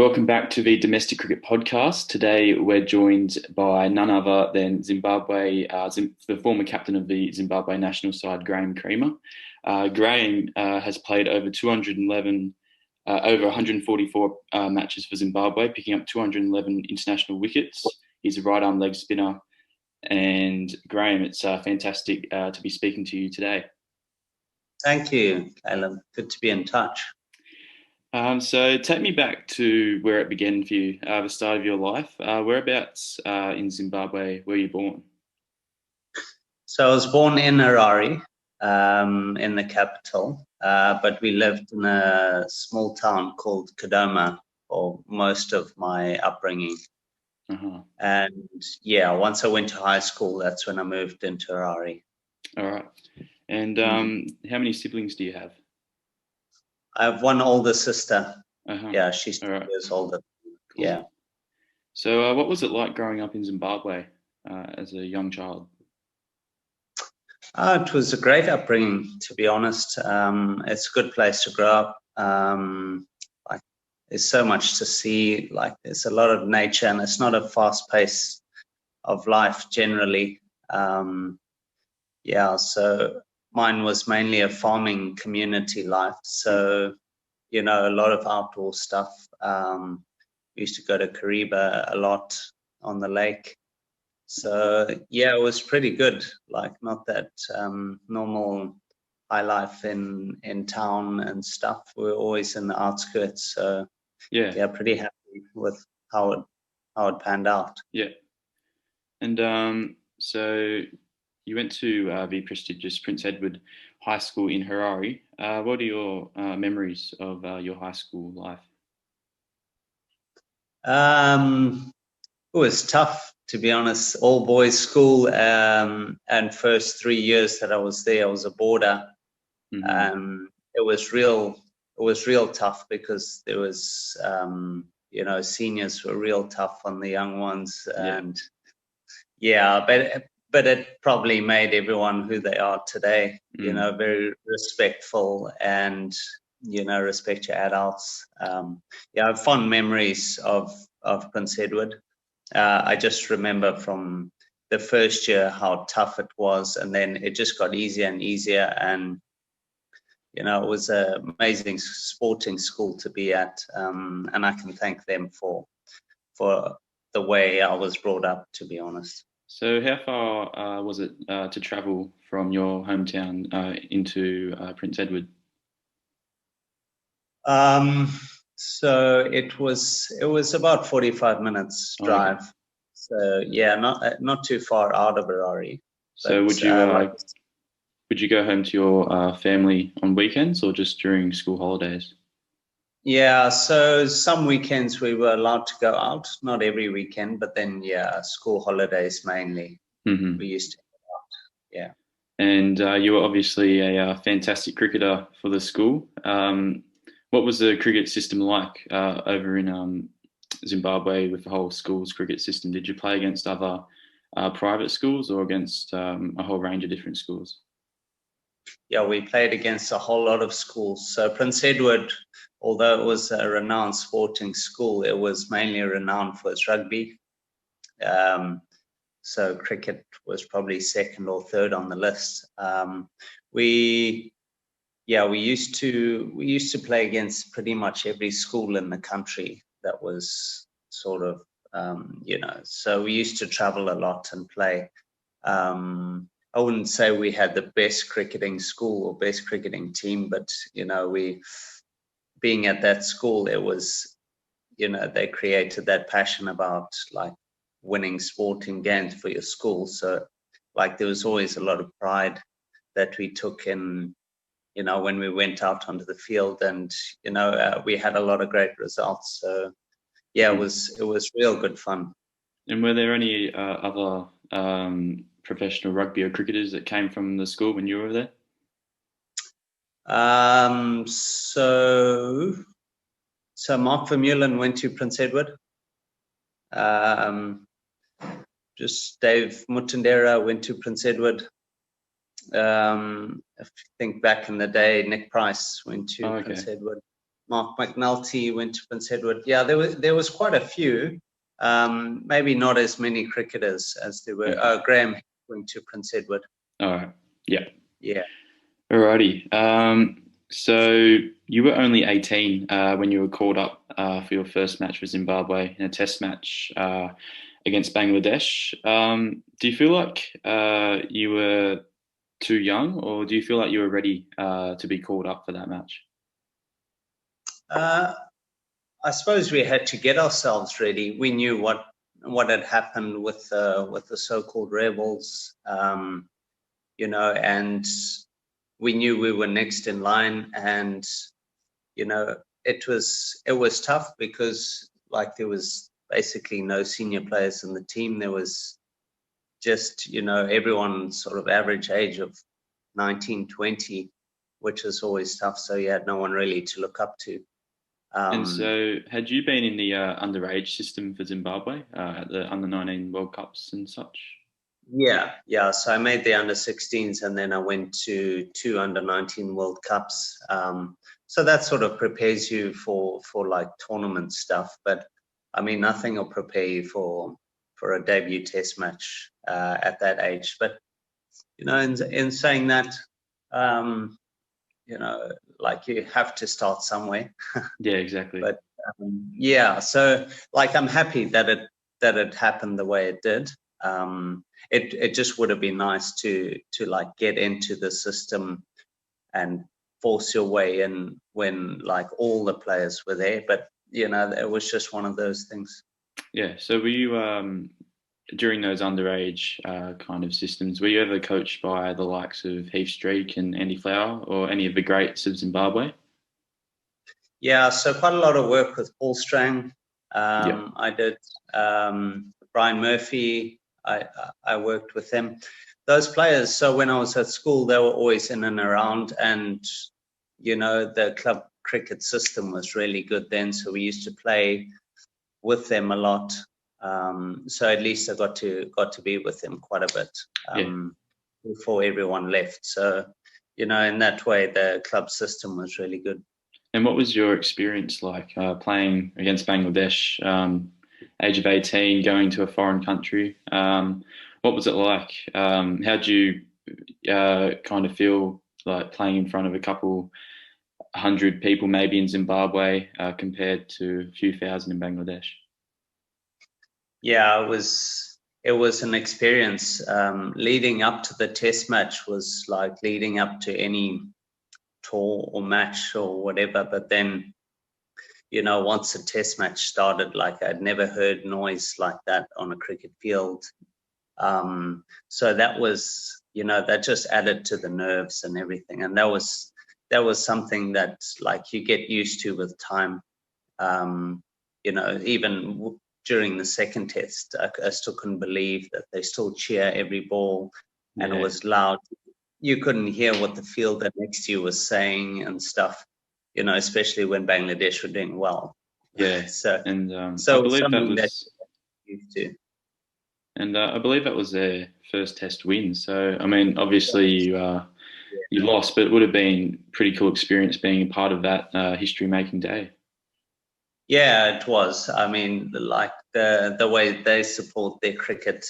Welcome back to the Domestic Cricket Podcast. Today we're joined by none other than the former captain of the Zimbabwe national side, Graeme Cremer. Graeme has played over 211, over 144 matches for Zimbabwe, picking up 211 international wickets. He's a right-arm leg spinner. And Graeme, it's fantastic to be speaking to you today. Thank you, Caleb. Good to be in touch. So take me back to where it began for you, the start of your life. Whereabouts in Zimbabwe were you born? So I was born in Harare, in the capital, but we lived in a small town called Kadoma for most of my upbringing. Uh-huh. And yeah, once I went to high school, that's when I moved into Harare. All right. And how many siblings do you have? I have one older sister. Uh-huh. Yeah, she's 2 years older. Cool. Yeah. So what was it like growing up in Zimbabwe as a young child? It was a great upbringing, to be honest. It's a good place to grow up. There's so much to see. Like, there's a lot of nature, and it's not a fast pace of life generally. So mine was mainly a farming community life. So, a lot of outdoor stuff. We used to go to Kariba a lot on the lake. So yeah, it was pretty good. Like, not that normal high life in town and stuff. We were always in the outskirts. So yeah, pretty happy with how it panned out. Yeah. And so you went to the prestigious Prince Edward High School in Harare. What are your memories of your high school life? It was tough, to be honest. All boys school, and first 3 years that I was there, I was a boarder. Mm-hmm. It was real tough because there was, seniors were real tough on the young ones, and but it probably made everyone who they are today. Very respectful and respect your adults. I have fond memories of Prince Edward. I just remember from the first year how tough it was, and then it just got easier and easier. And it was an amazing sporting school to be at, and I can thank them for the way I was brought up, to be honest. So how far was it to travel from your hometown into Prince Edward? So it was about 45 minutes drive. Okay. So yeah, not too far out of Harare. So would you go home to your family on weekends or just during school holidays? Yeah, so some weekends we were allowed to go out, not every weekend, but then school holidays mainly. Mm-hmm. We used to go out. Yeah. And you were obviously a fantastic cricketer for the school. What was the cricket system like over in Zimbabwe with the whole school's cricket system? Did you play against other private schools or against a whole range of different schools? Yeah, we played against a whole lot of schools. So Prince Edward, although it was a renowned sporting school, it was mainly renowned for its rugby. So cricket was probably second or third on the list. We used to play against pretty much every school in the country that was sort of, so we used to travel a lot and play. I wouldn't say we had the best cricketing school or best cricketing team, but, being at that school, it was, they created that passion about like winning sporting games for your school. So like there was always a lot of pride that we took in, when we went out onto the field, and, we had a lot of great results. So yeah, it was real good fun. And were there any other professional rugby or cricketers that came from the school when you were there? So Mark Vermeulen went to Prince Edward. Just Dave Mutendera went to Prince Edward. If you think back in the day, Nick Price went to Prince Edward. Mark McNulty went to Prince Edward. Yeah, there was quite a few. Maybe not as many cricketers as there were. Okay. Graeme went to Prince Edward. All right. Yeah. Yeah. Alrighty. So you were only 18 when you were called up for your first match for Zimbabwe in a test match against Bangladesh. Do you feel like you were too young, or do you feel like you were ready to be called up for that match? I suppose we had to get ourselves ready. We knew what had happened with the so-called rebels, and we knew we were next in line. And it was tough because there was basically no senior players in the team. There was just everyone sort of average age of 19, 20, which is always tough. So you had no one really to look up to. And so, had you been in the underage system for Zimbabwe at the under-19 World Cups and such? Yeah. So I made the under-16s, and then I went to 2 under-19 World Cups. So that sort of prepares you for like tournament stuff. But I mean, nothing will prepare you for a debut test match at that age. But in saying that, you have to start somewhere. Yeah, exactly. But so I'm happy that it happened the way it did. It just would have been nice to get into the system and force your way in when all the players were there. But it was just one of those things. Yeah. So were you during those underage kind of systems? Were you ever coached by the likes of Heath Streak and Andy Flower, or any of the greats of Zimbabwe? Yeah, so quite a lot of work with Paul Strang. Yeah. I did Brian Murphy. I worked with them. Those players. So when I was at school, they were always in and around, and the club cricket system was really good then. So we used to play with them a lot. So at least I got to be with them quite a bit before everyone left. So in that way, the club system was really good. And what was your experience like playing against Bangladesh, age of 18, going to a foreign country? What was it like? How did you kind of feel like playing in front of a couple hundred people maybe in Zimbabwe compared to a few thousand in Bangladesh? Yeah, it was an experience. Leading up to the test match was like leading up to any tour or match or whatever. But then, once the test match started, I'd never heard noise like that on a cricket field. So that was, that just added to the nerves and everything. And that was something that you get used to with time. Even during the second test, I still couldn't believe that they still cheer every ball, and it was loud. You couldn't hear what the fielder next to you was saying and stuff, especially when Bangladesh were doing well. Yeah. So I believe that was used to. And I believe that was their first test win. So I mean, obviously you lost, but it would have been a pretty cool experience being a part of that history-making day. Yeah, it was. I mean, the way they support their cricket,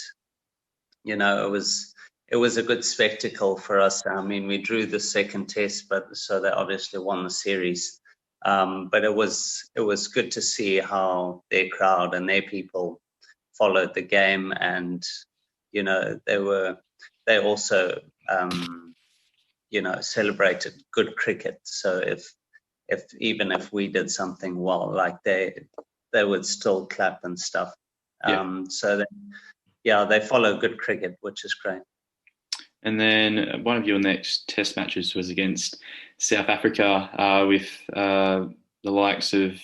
it was a good spectacle for us. I mean, we drew the second test, but so they obviously won the series. But it was good to see how their crowd and their people followed the game, and they also celebrated good cricket. So even if we did something well, they would still clap and stuff. So they follow good cricket, which is great. And then one of your next test matches was against South Africa with the likes of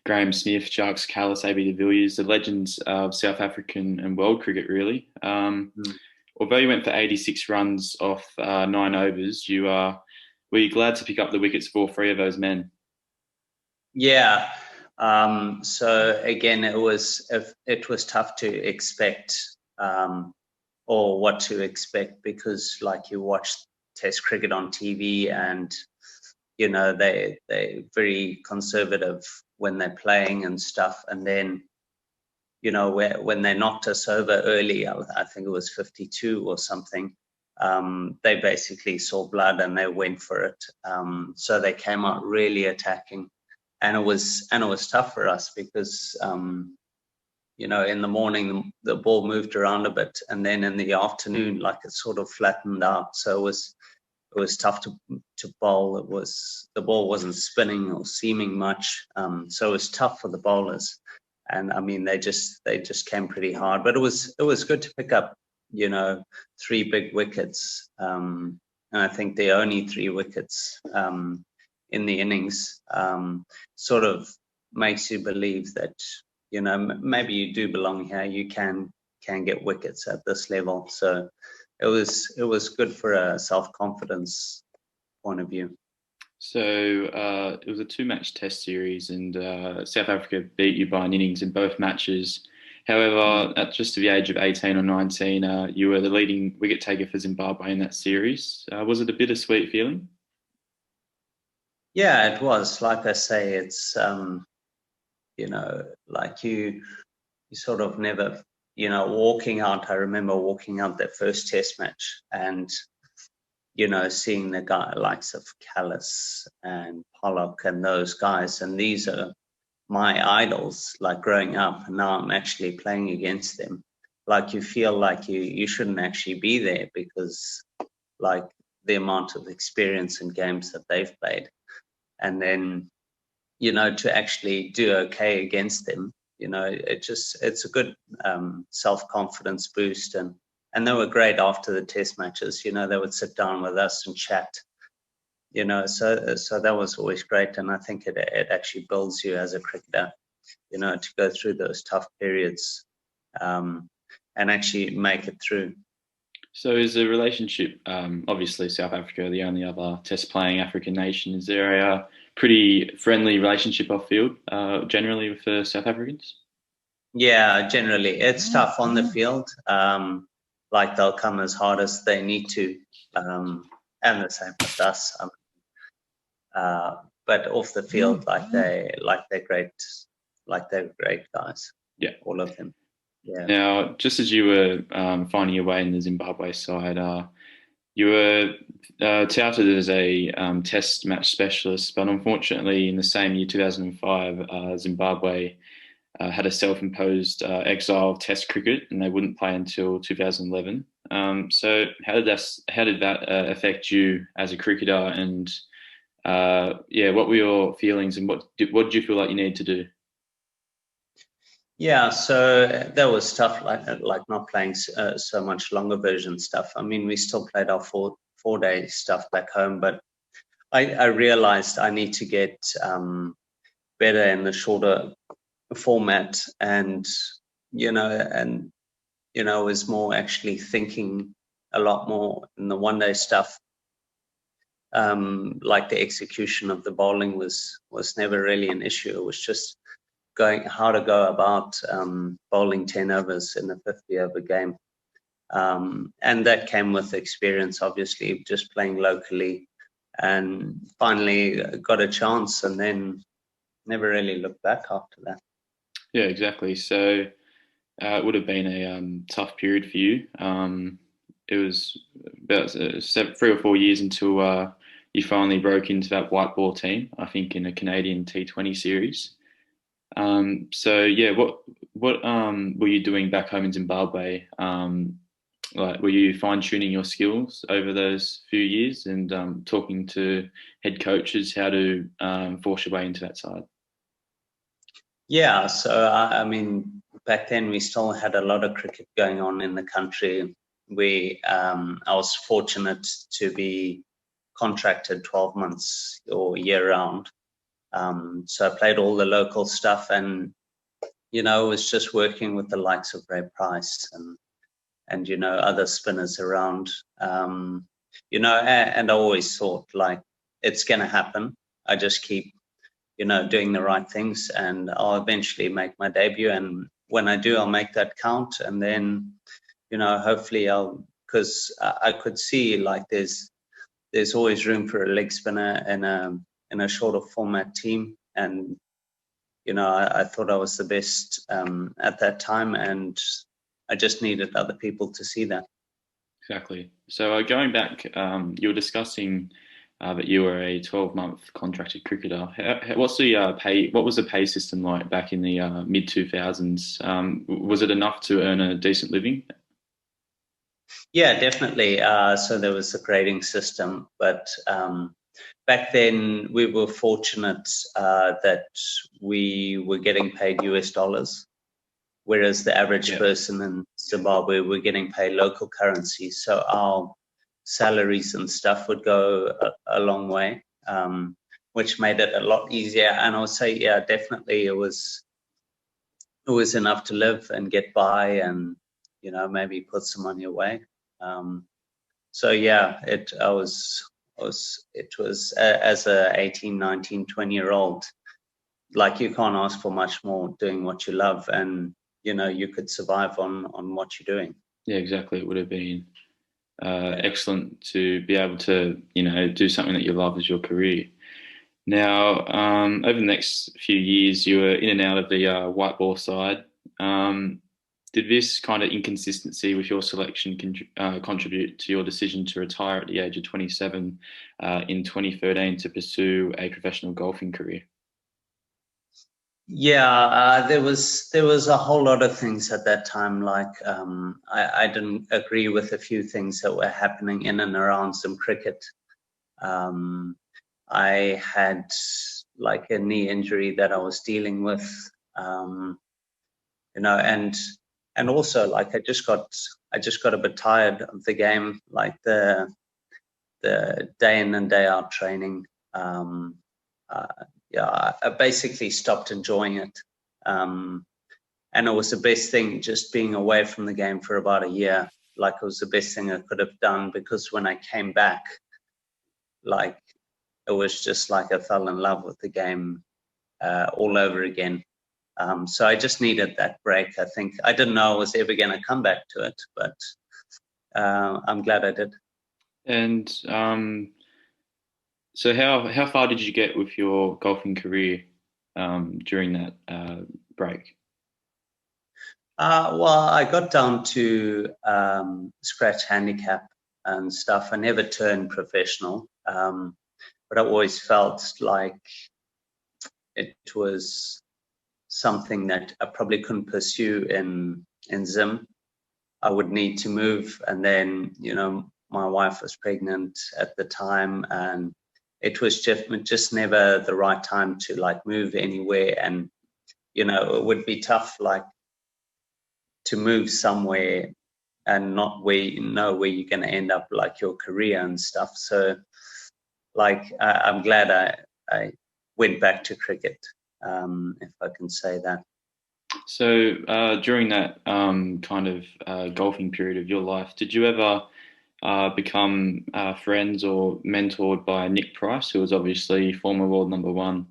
Graeme Smith, Jacques Kallis, AB de Villiers, the legends of South African and world cricket, really. Although you went for 86 runs off 9 overs, were you glad to pick up the wickets for 3 of those men? Yeah. So again, it was tough to expect or what to expect, because you watch Test cricket on TV and they're very conservative when they're playing and stuff. And then, when they knocked us over early, I think it was 52 or something, they basically saw blood and they went for it. So they came out really attacking, and it was tough for us because, in the morning the ball moved around a bit, and then in the afternoon, like, it sort of flattened out. So it was tough to bowl. The ball wasn't spinning or seaming much, so it was tough for the bowlers. And I mean, they just came pretty hard, but it was good to pick up, 3 big wickets, and I think the only 3 wickets in the innings, sort of makes you believe that, maybe you do belong here. You can get wickets at this level. So it was good for a self-confidence point of view. So it was a 2-match test series, and South Africa beat you by an innings in both matches. However, at just the age of 18 or 19, you were the leading wicket taker for Zimbabwe in that series. Was it a bittersweet feeling? Yeah, it was. Like I say, it's like you sort of never, walking out. I remember walking out that first test match and, seeing the guy likes of Callis and Pollock and those guys. And these are my idols, like, growing up. And now I'm actually playing against them. Like, you feel like you shouldn't actually be there because, like, the amount of experience and games that they've played. And then, to actually do okay against them, it's a good self-confidence boost. And they were great after the test matches. They would sit down with us and chat, so that was always great. And I think it actually builds you as a cricketer, to go through those tough periods and actually make it through. So is the relationship, obviously South Africa, the only other test-playing African nation, is there a pretty friendly relationship off field generally for South Africans? Yeah, generally. It's tough on the field. Like, they'll come as hard as they need to, and the same with us. But off the field, they're great guys. Yeah, all of them. Yeah. Now, just as you were finding your way in the Zimbabwe side, you were touted as a test match specialist, but unfortunately, in the same year, 2005, Zimbabwe had a self-imposed exile of Test cricket, and they wouldn't play until 2011. So, how did that affect you as a cricketer? And what were your feelings, and what did you feel like you needed to do? Yeah, so that was tough, like not playing so much longer version stuff. I mean, we still played our four-day stuff back home, but I realized I need to get better in the shorter format, and was more actually thinking a lot more in the one-day stuff. Like, the execution of the bowling was never really an issue. It was just how to go about bowling 10 overs in a 50-over game. And that came with experience, obviously, just playing locally, and finally got a chance, and then never really looked back after that. Yeah, exactly. So it would have been a tough period for you. It was about 3 or 4 years until you finally broke into that white ball team, I think, in a Canadian T20 series. What were you doing back home in Zimbabwe? Were you fine-tuning your skills over those few years and talking to head coaches how to force your way into that side? Yeah, so I mean, back then we still had a lot of cricket going on in the country. I was fortunate to be contracted 12 months or year-round. So I played all the local stuff, and was just working with the likes of Ray Price and other spinners around. And I always thought, like, it's going to happen. I just keep doing the right things, and I'll eventually make my debut. And when I do, I'll make that count, and then hopefully because I could see, like, there's always room for a leg spinner in in a shorter format team, and I thought I was the best at that time, and I just needed other people to see that. Exactly. So going back, you were discussing that you were a 12-month contracted cricketer. What's the pay? What was the pay system like back in the mid 2000s? Was it enough to earn a decent living? Yeah, definitely. So there was a grading system, but back then we were fortunate that we were getting paid US dollars, whereas the average person in Zimbabwe were getting paid local currency. So our salaries and stuff would go a long way, which made it a lot easier. And I would say, yeah, definitely it was enough to live and get by, and maybe put some money away. So yeah, it was as a 18, 19, 20-year-old, like, you can't ask for much more doing what you love, and you could survive on what you're doing. Yeah, exactly. It would have been excellent to be able to do something that you love as your career. Now, over the next few years, you were in and out of the white ball side. Did this kind of inconsistency with your selection contribute to your decision to retire at the age of 27 in 2013 to pursue a professional golfing career? Yeah, there was a whole lot of things at that time. Like, I didn't agree with a few things that were happening in and around some cricket. I had like a knee injury that I was dealing with, and also, like, I just got a bit tired of the game, like the day in and day out training. Yeah, I basically stopped enjoying it. And it was the best thing, just being away from the game for about a year. Like, it was the best thing I could have done, because when I came back, like, it was just like I fell in love with the game all over again. So I just needed that break. I think I didn't know I was ever going to come back to it, but I'm glad I did. And so, how far did you get with your golfing career during that break? Well, I got down to scratch handicap and stuff. I never turned professional, but I always felt like it was something that I probably couldn't pursue in Zim. I would need to move, and then my wife was pregnant at the time, and it was just never the right time to like move anywhere, and it would be tough, like, to move somewhere and not where where you're going to end up, like your career and stuff. So, like, I'm glad I went back to cricket, if I can say that. So during that kind of golfing period of your life, did you ever become friends or mentored by Nick Price, who was obviously former world number one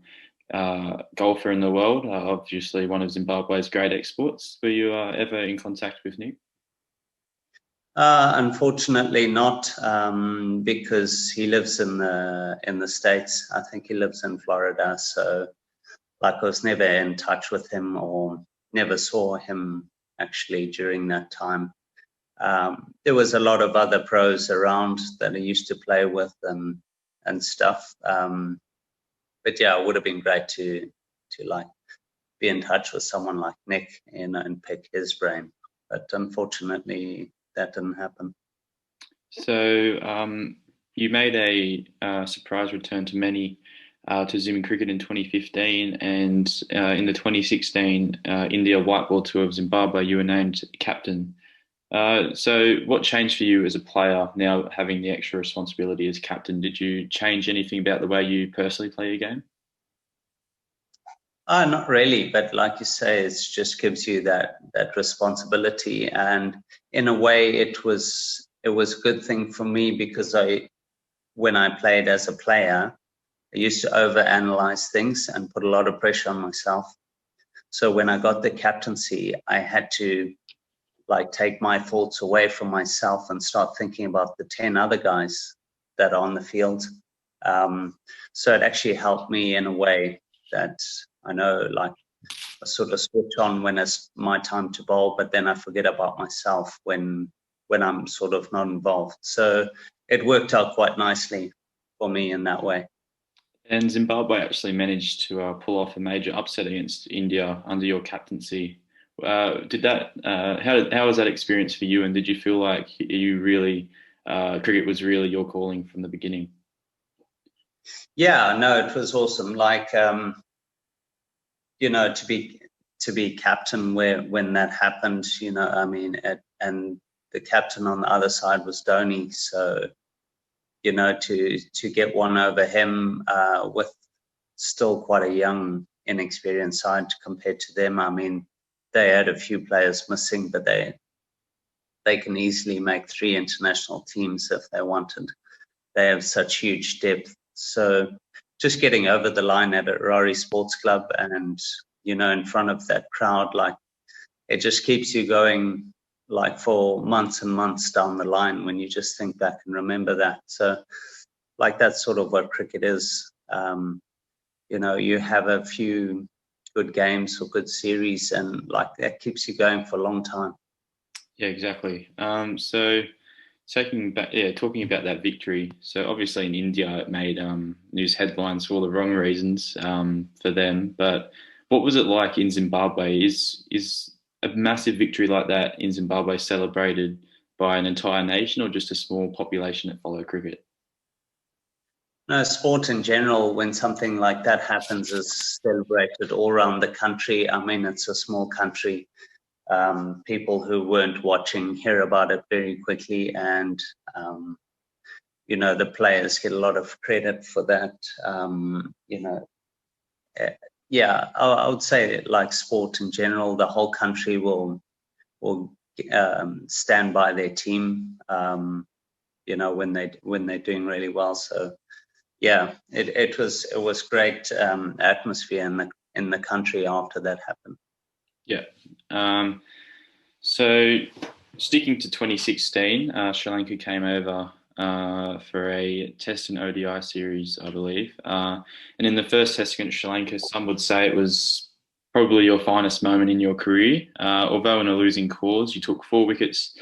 golfer in the world, obviously one of Zimbabwe's great exports? Were you ever in contact with Nick? Unfortunately not, because he lives in the States. I think he lives in Florida. So, like, I was never in touch with him, or never saw him actually during that time. There was a lot of other pros around that I used to play with and stuff. But yeah, it would have been great to like be in touch with someone like Nick, and pick his brain. But unfortunately, that didn't happen. So you made a surprise return to many to Zim Cricket in 2015, and in the 2016 India White Ball Tour of Zimbabwe, you were named captain. So what changed for you as a player now having the extra responsibility as captain? Did you change anything about the way you personally play your game? Not really, but like you say, it just gives you that responsibility, and in a way, it was a good thing for me, because when I played as a player, I used to overanalyze things and put a lot of pressure on myself. So when I got the captaincy, I had to like take my thoughts away from myself and start thinking about the 10 other guys that are on the field. So it actually helped me in a way that I know, like, I sort of switch on when it's my time to bowl, but then I forget about myself when I'm sort of not involved. So it worked out quite nicely for me in that way. And Zimbabwe actually managed to pull off a major upset against India under your captaincy. How was that experience for you? And did you feel like cricket was really your calling from the beginning? Yeah, no, it was awesome. Like, to be captain when that happened, I mean, and the captain on the other side was Dhoni. So, to get one over him with still quite a young, inexperienced side compared to them. I mean, they had a few players missing, but they can easily make 3 international teams if they wanted. They have such huge depth. So just getting over the line at a Rari Sports Club and, in front of that crowd, like, it just keeps you going, like, for months and months down the line when you just think back and remember that. So, like, that's sort of what cricket is. You have a few good games or good series, and, like, that keeps you going for a long time. Yeah, exactly. So talking about that victory. So obviously in India, it made news headlines for all the wrong reasons for them. But what was it like in Zimbabwe? Is a massive victory like that in Zimbabwe celebrated by an entire nation or just a small population that follow cricket? No, sport in general, when something like that happens, is celebrated all around the country. I mean, it's a small country. People who weren't watching hear about it very quickly, and the players get a lot of credit for that. Yeah, I would say, like, sport in general, the whole country will stand by their team. When they're doing really well. So yeah, it was great atmosphere in the country after that happened. Yeah. So sticking to 2016, Sri Lanka came over for a Test and ODI series, I believe. And in the first Test against Sri Lanka, some would say it was probably your finest moment in your career. Although in a losing cause, you took 4 wickets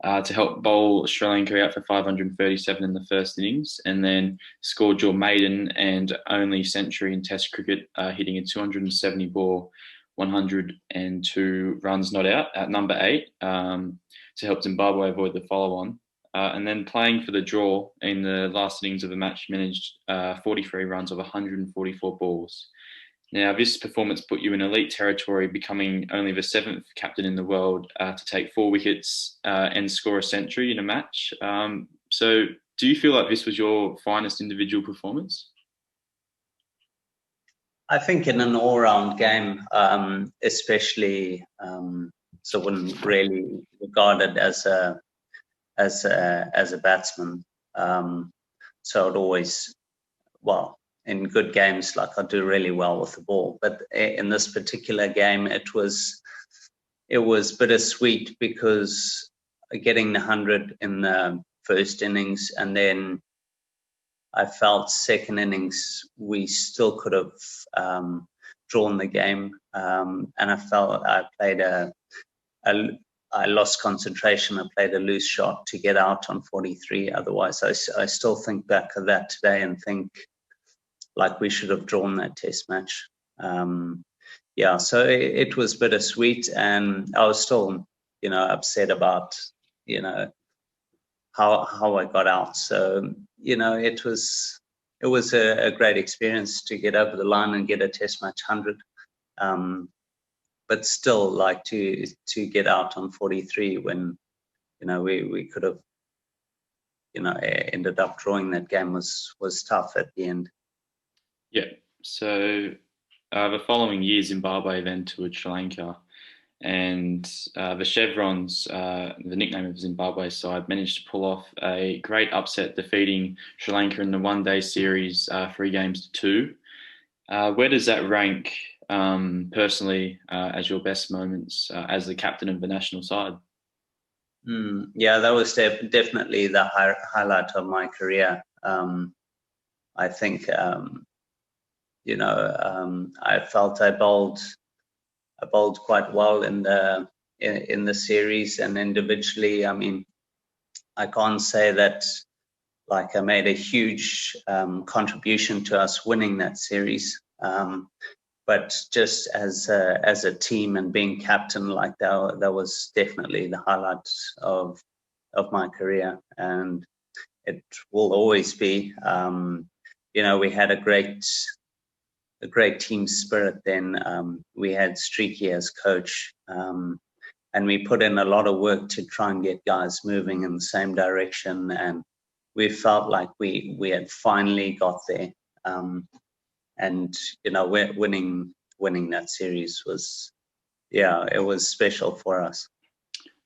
to help bowl Sri Lanka out for 537 in the first innings, and then scored your maiden and only century in Test cricket, hitting a 270 ball, 102 runs not out at number 8 to help Zimbabwe avoid the follow-on. And then playing for the draw in the last innings of the match, managed 43 runs of 144 balls. Now, this performance put you in elite territory, becoming only the 7th captain in the world to take 4 wickets and score a century in a match. So do you feel like this was your finest individual performance? I think in an all-round game, especially, so wouldn't really regard it as a batsman. So I'd always, well, in good games, like, I do really well with the ball. But in this particular game, it was bittersweet, because getting the 100 in the first innings, and then I felt second innings we still could have drawn the game, and I felt I lost concentration. I played a loose shot to get out on 43. Otherwise, I still think back of that today and think, like, we should have drawn that Test match. Yeah, so it was bittersweet, and I was still, upset about, how I got out. So, it was a great experience to get over the line and get a Test match 100. But still, like, to get out on 43 when, we could have, ended up drawing that game was tough at the end. Yeah. So the following year, Zimbabwe then toured Sri Lanka, and the Chevrons, the nickname of Zimbabwe's side, managed to pull off a great upset, defeating Sri Lanka in the one-day series 3 games to 2. Where does that rank personally as your best moments as the captain of the national side? Yeah, that was definitely the highlight of my career. I think I felt I bowled quite well in the series, and individually, I mean, I can't say that like I made a huge contribution to us winning that series. But just as a team and being captain, like that was definitely the highlight of my career, and it will always be. We had a great team spirit then. We had Streaky as coach, and we put in a lot of work to try and get guys moving in the same direction, and we felt like we had finally got there. And winning that series was, it was special for us.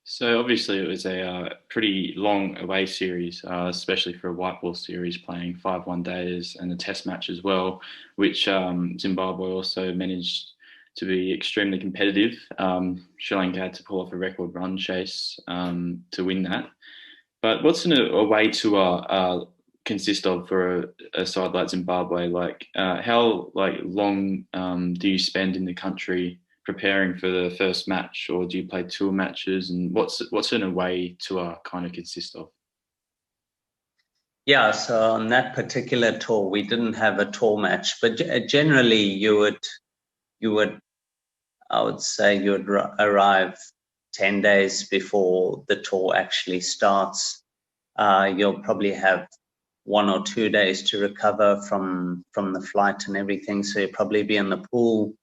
So obviously it was a pretty long away series, especially for a white ball series, playing 5 one-days and a test match as well, which Zimbabwe also managed to be extremely competitive. Sri Lanka had to pull off a record run chase to win that. But what's an away tour consist of for a side like Zimbabwe? Like how long do you spend in the country preparing for the first match, or do you play tour matches? And what's an away tour kind of consist of? Yeah, so on that particular tour, we didn't have a tour match, but generally you would, I would say, you would arrive 10 days before the tour actually starts. You'll probably have 1 or 2 days to recover from the flight and everything. So you'll probably be in the pool,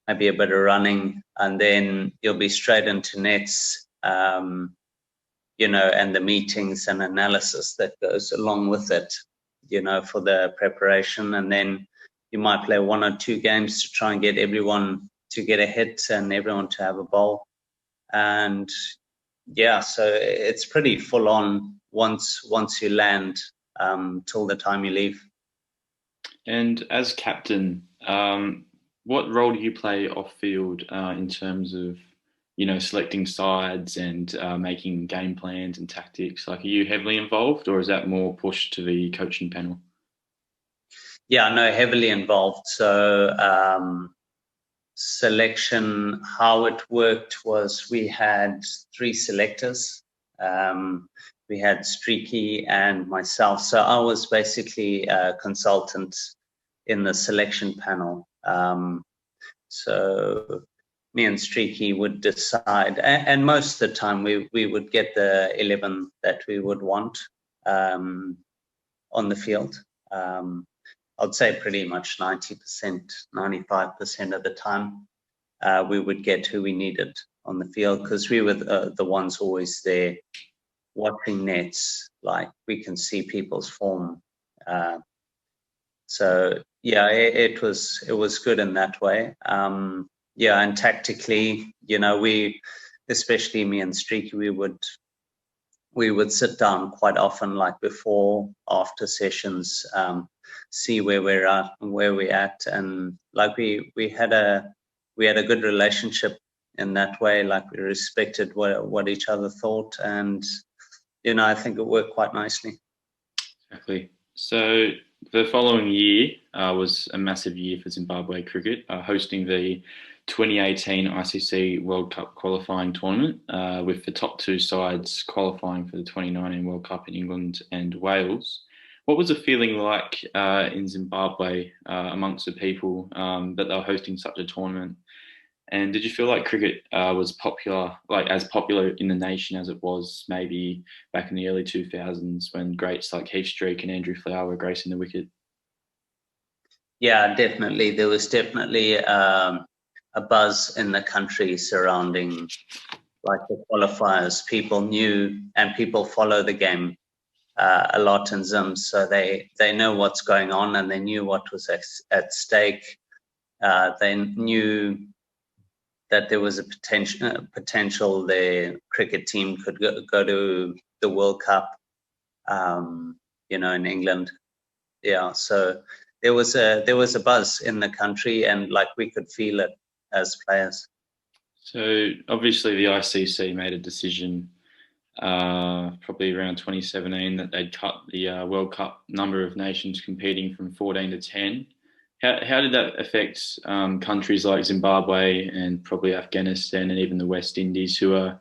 maybe a bit of running, and then you'll be straight into nets, and the meetings and analysis that goes along with it, for the preparation. And then you might play 1 or 2 games to try and get everyone to get a hit and everyone to have a bowl. And so it's pretty full on once you land till the time you leave. And as captain, what role do you play off field in terms of selecting sides and making game plans and tactics? Like, are you heavily involved, or is that more pushed to the coaching panel? Yeah, no, heavily involved. So selection, how it worked was we had 3 selectors. We had Streaky and myself. So I was basically a consultant in the selection panel. So me and Streaky would decide, and most of the time we would get the 11 that we would want on the field. I'd say pretty much 90%, 95% of the time, we would get who we needed on the field, because we were the ones always there watching nets. Like, we can see people's form. So yeah, it was good in that way. And tactically, we, especially me and Streaky, we would sit down quite often, like before, after sessions, see where we're at, and like we had a good relationship in that way. Like, we respected what each other thought, and I think it worked quite nicely. Exactly. So the following year was a massive year for Zimbabwe cricket, hosting the 2018 ICC World Cup qualifying tournament, with the top 2 sides qualifying for the 2019 World Cup in England and Wales. What was the feeling like in Zimbabwe amongst the people that they were hosting such a tournament? And did you feel like cricket was popular, like as popular in the nation as it was maybe back in the early 2000s, when greats like Heath Streak and Andrew Flower were gracing the wicket? Yeah, definitely. There was definitely a buzz in the country surrounding like the qualifiers. People knew, and people follow the game a lot in Zim, so they know what's going on, and they knew what was at stake. They knew that there was a potential their cricket team could go to the World Cup, in England. Yeah, so there was a buzz in the country, and like we could feel it as players. So obviously the ICC made a decision probably around 2017, that they'd cut the World Cup number of nations competing from 14 to 10. How did that affect countries like Zimbabwe and probably Afghanistan and even the West Indies, who are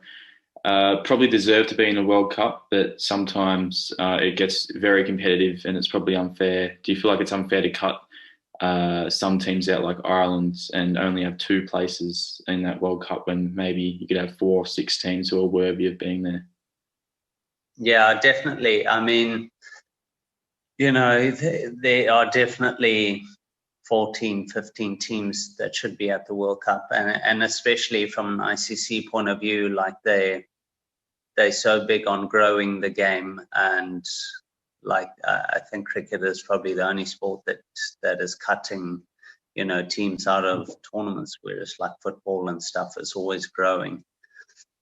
probably deserve to be in a World Cup, but sometimes it gets very competitive and it's probably unfair? Do you feel like it's unfair to cut some teams out like Ireland and only have 2 places in that World Cup when maybe you could have 4 or 6 teams who are worthy of being there? Yeah, definitely. I mean, there are definitely 14, 15 teams that should be at the World Cup, and especially from an ICC point of view, like they're so big on growing the game, and like I think cricket is probably the only sport that is cutting, teams out of tournaments, whereas like football and stuff is always growing.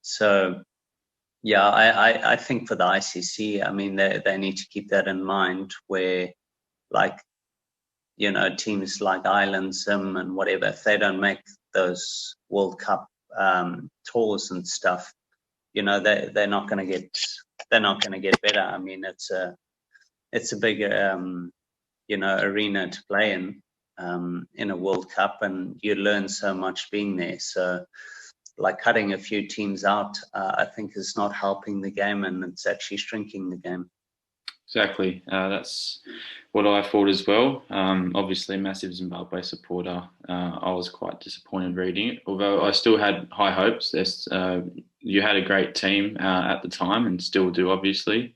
So yeah, I think for the ICC, I mean, they need to keep that in mind, where like, teams like Ireland, Zim and whatever, if they don't make those World Cup tours and stuff, they're not going to get better. I mean, it's a big arena to play in a World Cup, and you learn so much being there. So like cutting a few teams out, I think is not helping the game, and it's actually shrinking the game. Exactly. That's what I thought as well. Obviously, a massive Zimbabwe supporter. I was quite disappointed reading it, although I still had high hopes. You had a great team at the time and still do, obviously.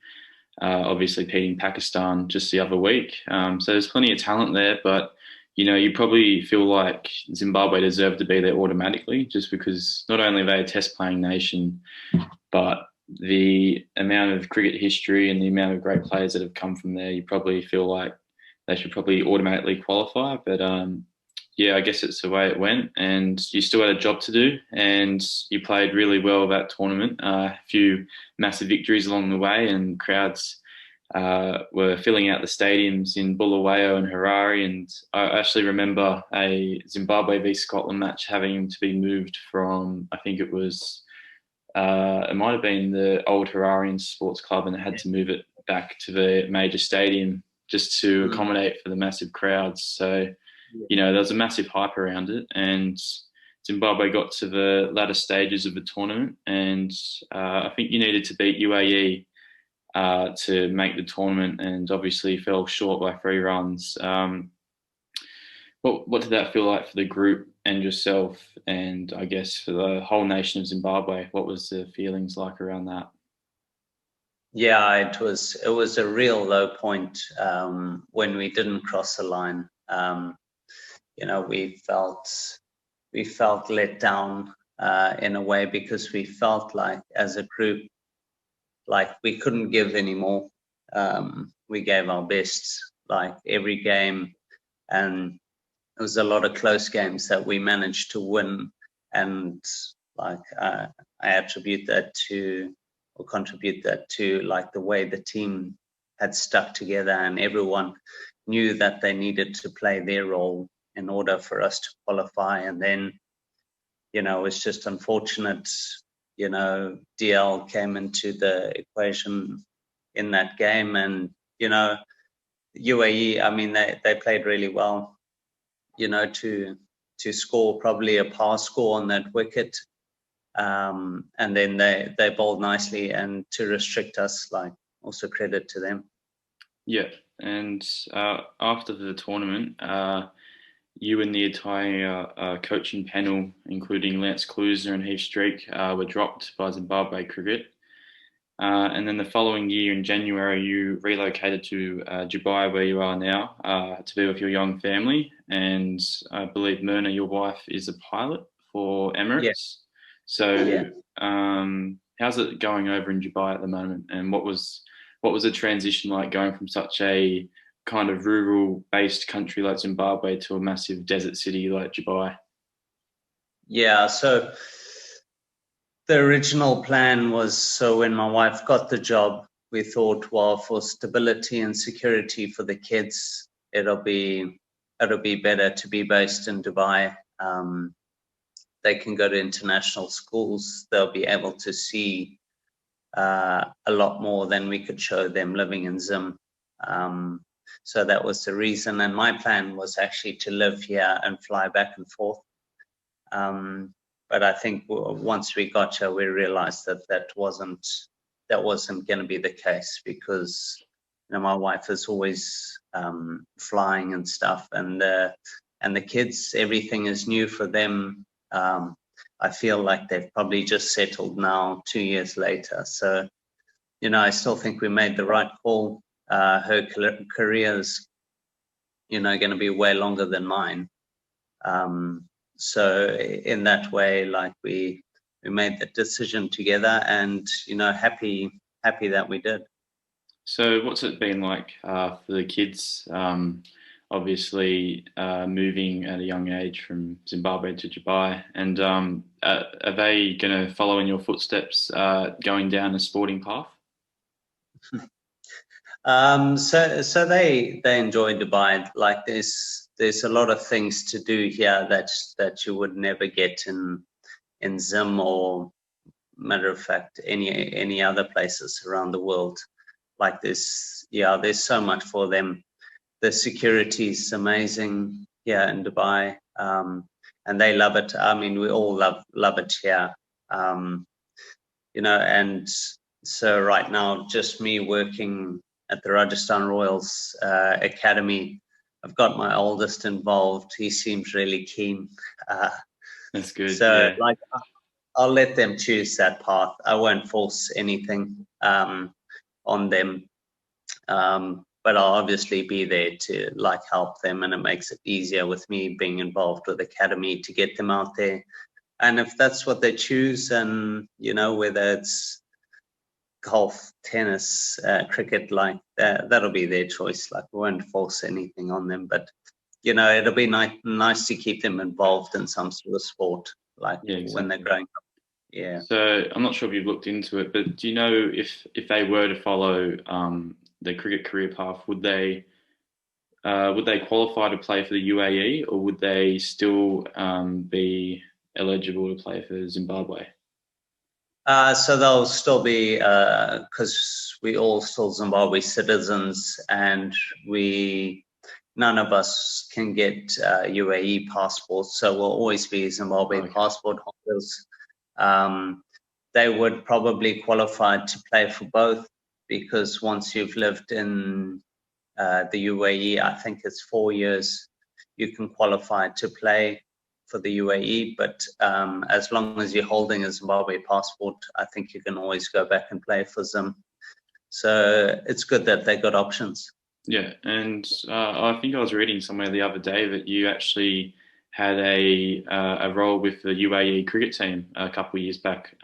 Obviously, beating Pakistan just the other week. So there's plenty of talent there, but you probably feel like Zimbabwe deserve to be there automatically, just because not only are they a test playing nation, but the amount of cricket history and the amount of great players that have come from there, you probably feel like they should probably automatically qualify. But yeah, I guess it's the way it went, and you still had a job to do, and you played really well that tournament. A few massive victories along the way, and crowds were filling out the stadiums in Bulawayo and Harare. And I actually remember a Zimbabwe v Scotland match having to be moved from, I think it might have been the old Hararian Sports Club, and it had to move it back to the major stadium just to accommodate for the massive crowds. So, there was a massive hype around it, and Zimbabwe got to the latter stages of the tournament, and I think you needed to beat UAE to make the tournament, and obviously fell short by 3 runs. What did that feel like for the group and yourself, and I guess for the whole nation of Zimbabwe? What was the feelings like around that? Yeah, it was a real low point when we didn't cross the line. We felt let down in a way, because we felt like as a group, like we couldn't give anymore. We gave our best, like every game, and it was a lot of close games that we managed to win. And like I attribute that to, or contribute that to, like the way the team had stuck together, and everyone knew that they needed to play their role in order for us to qualify. And then, it's just unfortunate, DL came into the equation in that game. And, UAE, I mean, they played really well, to score probably a pass score on that wicket. And then they bowled nicely, and to restrict us, like, also credit to them. Yeah, and after the tournament, you and the entire coaching panel, including Lance Kluser and Heath Streak, were dropped by Zimbabwe Cricket. And then the following year in January, you relocated to Dubai, where you are now, to be with your young family. And I believe Myrna, your wife, is a pilot for Emirates. Yeah. So how's it going over in Dubai at the moment? And what was the transition like, going from such a kind of rural-based country like Zimbabwe to a massive desert city like Dubai? Yeah, so the original plan was, so when my wife got the job, we thought, well, for stability and security for the kids, it'll be better to be based in Dubai. They can go to international schools. They'll be able to see, a lot more than we could show them living in Zim. So that was the reason. And my plan was actually to live here and fly back and forth. But I think once we got here, we realized that wasn't going to be the case, because my wife is always flying and stuff, and the kids, everything is new for them. I feel like they've probably just settled now 2 years later. So, I still think we made the right call. Her career is, going to be way longer than mine. So in that way, like we made that decision together, and, happy that we did. So what's it been like for the kids? Obviously, moving at a young age from Zimbabwe to Dubai, and are they going to follow in your footsteps, going down a sporting path? So they enjoy Dubai. Like there's a lot of things to do here that you would never get in Zim, or matter of fact any other places around the world. Like this, there's so much for them. The security is amazing here in Dubai, and they love it. I mean, we all love it here, and so right now, just me working at the Rajasthan Royals Academy. I've got my oldest involved. He seems really keen. That's good. So, like, I'll let them choose that path. I won't force anything on them. But I'll obviously be there to help them, and it makes it easier with me being involved with Academy to get them out there. And if that's what they choose, and whether it's golf, tennis, cricket, like that'll be their choice. Like, we won't force anything on them, but it'll be nice to keep them involved in some sort of sport, exactly, when they're growing up. Yeah. So I'm not sure if you've looked into it, but do you know if they were to follow the cricket career path, would they qualify to play for the UAE, or would they still be eligible to play for Zimbabwe? So they'll still be, because we all still Zimbabwe citizens, and none of us can get UAE passports, so we'll always be Zimbabwe passport holders. They would probably qualify to play for both, because once you've lived in the UAE, I think it's 4 years, you can qualify to play for the UAE. But as long as you're holding a Zimbabwe passport, I think you can always go back and play for Zim. So it's good that they got options. Yeah, and I think I was reading somewhere the other day that you actually had a role with the UAE cricket team a couple of years back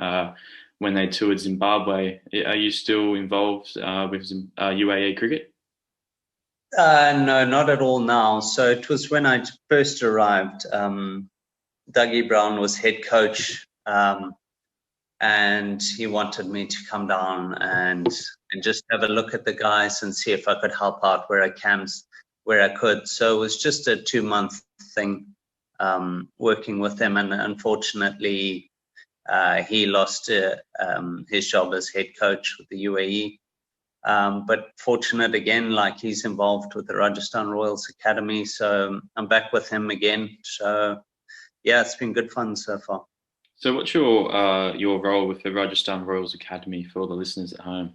when they toured Zimbabwe. Are you still involved with UAE cricket? No, not at all now. So it was when I first arrived. Dougie Brown was head coach, and he wanted me to come down and just have a look at the guys and see if I could help out where I could. So it was just a 2-month thing, working with them, and unfortunately he lost his job as head coach with the UAE. But fortunate again, like he's involved with the Rajasthan Royals Academy, so I'm back with him again. So yeah, it's been good fun so far. So what's your role with the Rajasthan Royals Academy for the listeners at home?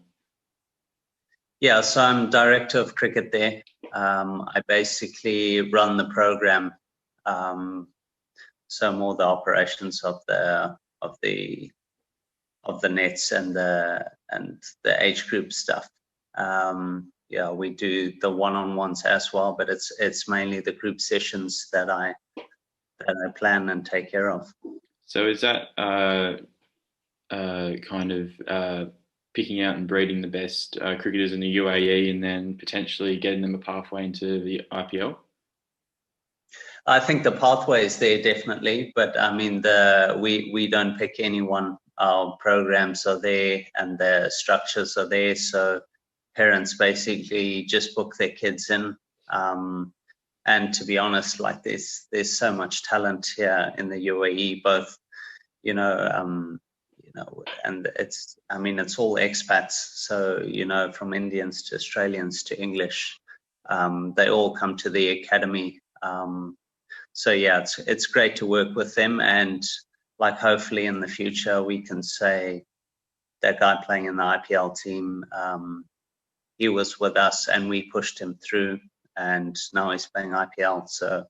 Yeah, so I'm director of cricket there. I basically run the program, so more the operations of the nets and the age group stuff. Yeah, we do the one-on-ones as well, but it's mainly the group sessions that I plan and take care of. So is that kind of picking out and breeding the best cricketers in the UAE, and then potentially getting them a pathway into the IPL? I think the pathway is there definitely, but I mean we don't pick anyone. Our programs are there and the structures are there, so parents basically just book their kids in. And to be honest, like there's so much talent here in the UAE, both and and it's all expats. So, from Indians to Australians to English, they all come to the academy. So yeah, it's great to work with them, and like hopefully in the future we can say that guy playing in the IPL team, he was with us and we pushed him through, and now he's playing IPL. So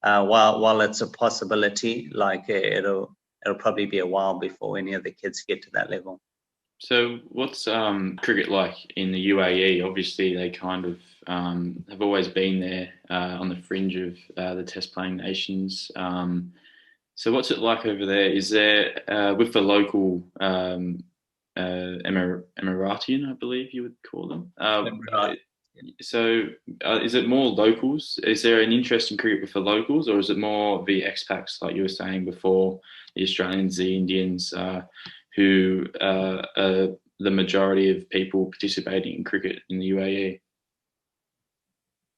while it's a possibility, like it'll probably be a while before any of the kids get to that level. So what's cricket like in the UAE? Obviously, they kind of have always been there on the fringe of the test playing nations. So what's it like over there? Is there, with the local Emiratian, I believe you would call them? So is it more locals? Is there an interest in cricket with the locals, or is it more the expats, like you were saying before, the Australians, the Indians, who are the majority of people participating in cricket in the UAE?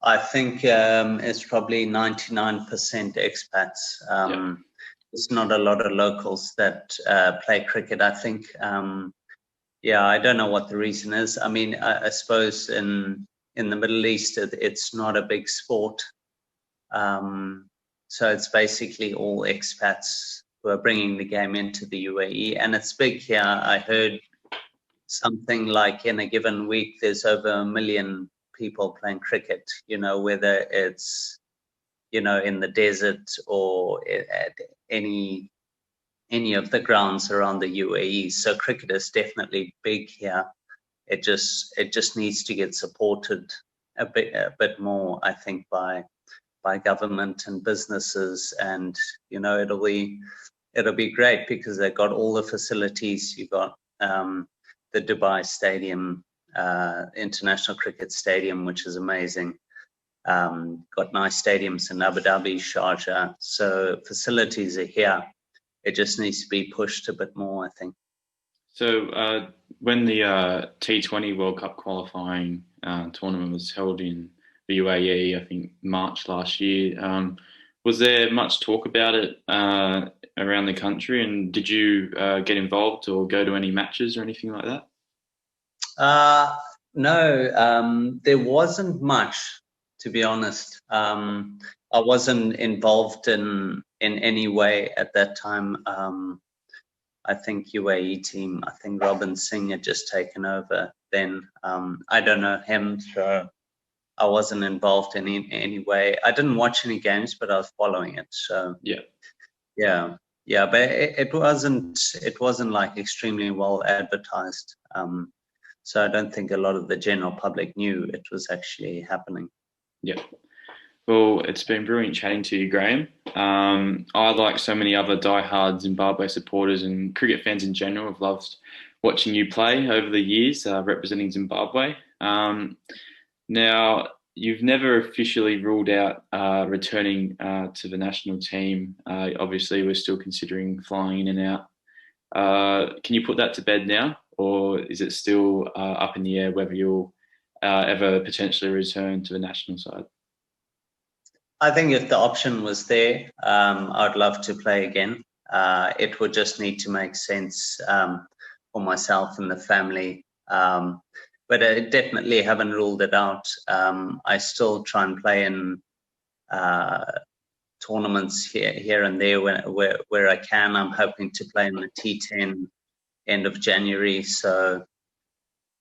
I think it's probably 99% expats. There's not a lot of locals that play cricket. I think, I don't know what the reason is. I mean, I suppose in the Middle East, it's not a big sport. So it's basically all expats who are bringing the game into the UAE, and it's big here. I heard something like in a given week, there's over 1 million people playing cricket, whether it's, in the desert or at any of the grounds around the UAE. So cricket is definitely big here. It just needs to get supported a bit more, I think, by government and businesses, and it'll be great because they've got all the facilities. You've got the Dubai Stadium, International Cricket Stadium, which is amazing. Got nice stadiums in Abu Dhabi, Sharjah. So facilities are here. It just needs to be pushed a bit more, I think. So when the T20 World Cup qualifying tournament was held in the UAE, I think March last year, was there much talk about it around the country, and did you get involved or go to any matches or anything like that? No, there wasn't much, to be honest. I wasn't involved in any way at that time. I think UAE team, I think Robin Singh had just taken over then. I don't know him, so I wasn't involved in any way. I didn't watch any games, but I was following it. So yeah. But it wasn't like extremely well advertised. So I don't think a lot of the general public knew it was actually happening. Yeah. Well, it's been brilliant chatting to you, Graeme. I, like so many other diehard Zimbabwe supporters and cricket fans in general, have loved watching you play over the years, representing Zimbabwe. Now, you've never officially ruled out returning to the national team. Obviously, we're still considering flying in and out. Can you put that to bed now, or is it still up in the air whether you'll ever potentially return to the national side? I think if the option was there, I'd love to play again. It would just need to make sense for myself and the family. But I definitely haven't ruled it out. I still try and play in tournaments here and there where I can. I'm hoping to play in the T10 end of January. So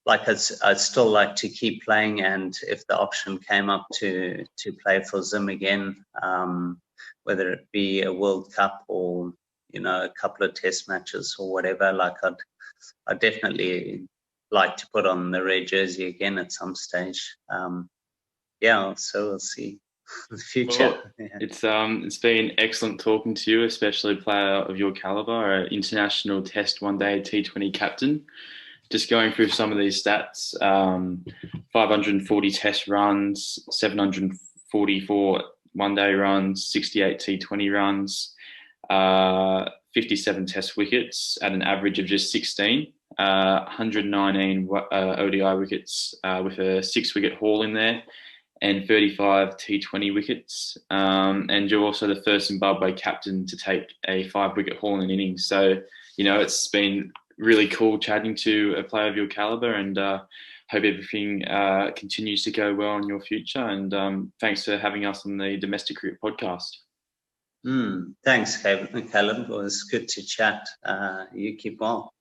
I'd still like to keep playing, and if the option came up to play for Zim again, whether it be a World Cup or a couple of Test matches or whatever, I'd definitely like to put on the red jersey again at some stage. So we'll see in the future. Well, it's been excellent talking to you, especially a player of your caliber, an international Test one-day T20 captain. Just going through some of these stats, 540 Test runs, 744 one-day runs, 68 T20 runs, 57 Test wickets at an average of just 16, 119 ODI wickets with a 6-wicket haul in there, and 35 T20 wickets. And you're also the first Zimbabwe captain to take a 5-wicket haul in an innings. So, it's been really cool chatting to a player of your caliber, and hope everything continues to go well in your future. And thanks for having us on the Domestic Cricket Podcast. Thanks, Callum. It was good to chat. You keep well.